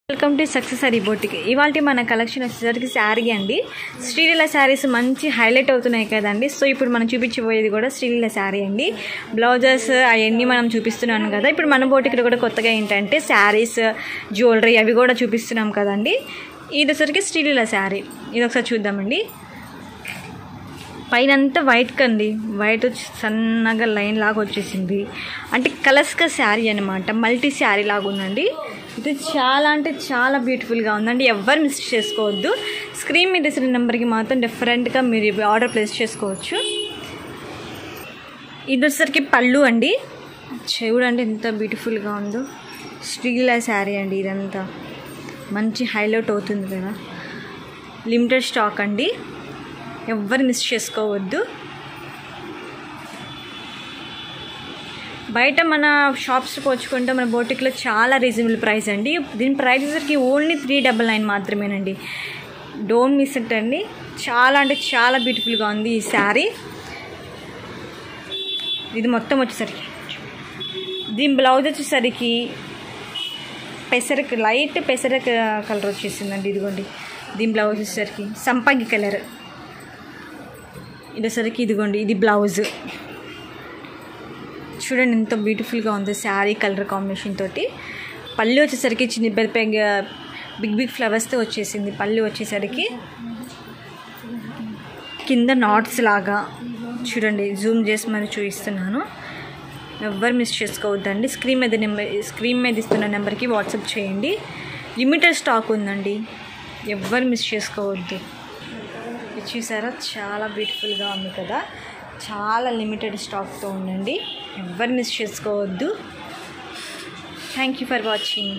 Welcome to success sorry boutique. ఇవాళ మన collection వచ్చేసరికి శారీ అండి. శ్రీలీల శారీస్ మంచి హైలైట్ అవుతున్నాయి కదండి. సో ఇప్పుడు మనం చూపించబోయేది కూడా శ్రీలీల శారీ అండి. బ్లౌజెస్ అవన్నీ మనం చూపిస్తున్నాను కదా. ఇప్పుడు మన బోటిక్లో కూడా కొత్తగా ఏంటంటే శారీస్, జ్యువెలరీ అవి కూడా చూపిస్తున్నాం కదండి. ఇది వచ్చరికి శ్రీలీల శారీ. ఇది ఒకసారి చూద్దామండి. పైన అంతా వైట్ కండి, వైట్ వచ్చి సన్నగా లైన్ లాగా వచ్చేసింది. అంటే కలర్స్గా శారీ అనమాట, మల్టీ శారీ లాగా ఉందండి. ఇది చాలా అంటే చాలా బ్యూటిఫుల్గా ఉందండి. ఎవరు మిస్ చేసుకోవద్దు. స్క్రీన్ మీద ఇచ్చిన నెంబర్కి మాత్రం డిఫరెంట్గా మీరు ఆర్డర్ ప్లేస్ చేసుకోవచ్చు. ఇది వచ్చేసరికి పళ్ళు అండి. చూడండి ఎంత బ్యూటిఫుల్గా ఉందో. శ్రీలీల శారీ అండి. ఇదంతా మంచి హైలైట్ అవుతుంది కదా. లిమిటెడ్ స్టాక్ అండి, ఎవ్వరు మిస్ చేసుకోవద్దు. బయట మన షాప్స్ పోల్చుకుంటే మన బోటిక్లో చాలా రీజనబుల్ ప్రైస్ అండి. దీని ప్రైస్ వచ్చరికి ఓన్లీ 399 మాత్రమేనండి. డోంట్ మిస్ ఇట్ అండి. చాలా అంటే చాలా బ్యూటిఫుల్గా ఉంది ఈ శారీ. ఇది మొత్తం వచ్చేసరికి దీని బ్లౌజ్ వచ్చేసరికి పెసరక్ లైట్ పెసరక్ కలర్ వచ్చేసిందండి. ఇదిగోండి దీని బ్లౌజ్ వచ్చేసరికి సంపంగి కలర్. ఇదేసరికి ఇదిగోండి ఇది బ్లౌజ్. చూడండి ఎంత బ్యూటిఫుల్గా ఉంది శారీ కలర్ కాంబినేషన్ తోటి. పళ్ళు వచ్చేసరికి చిన్న బిగ్ బిగ్ ఫ్లవర్స్తో వచ్చేసింది. పళ్ళు వచ్చేసరికి కింద నాట్స్ లాగా చూడండి. జూమ్ చేసి మరి చూపిస్తున్నాను. ఎవ్వరు మిస్ చేసుకోవద్దండి. స్క్రీన్ మీద ఇస్తున్న నెంబర్కి వాట్సాప్ చేయండి. లిమిటెడ్ స్టాక్ ఉందండి, ఎవ్వరు మిస్ చేసుకోవద్దు. చూసారా చాలా బ్యూటిఫుల్గా ఉంది కదా. చాలా లిమిటెడ్ స్టాక్తో ఉండండి, ఎవ్వరు మిస్ చేసుకోవద్దు. Thank you for watching.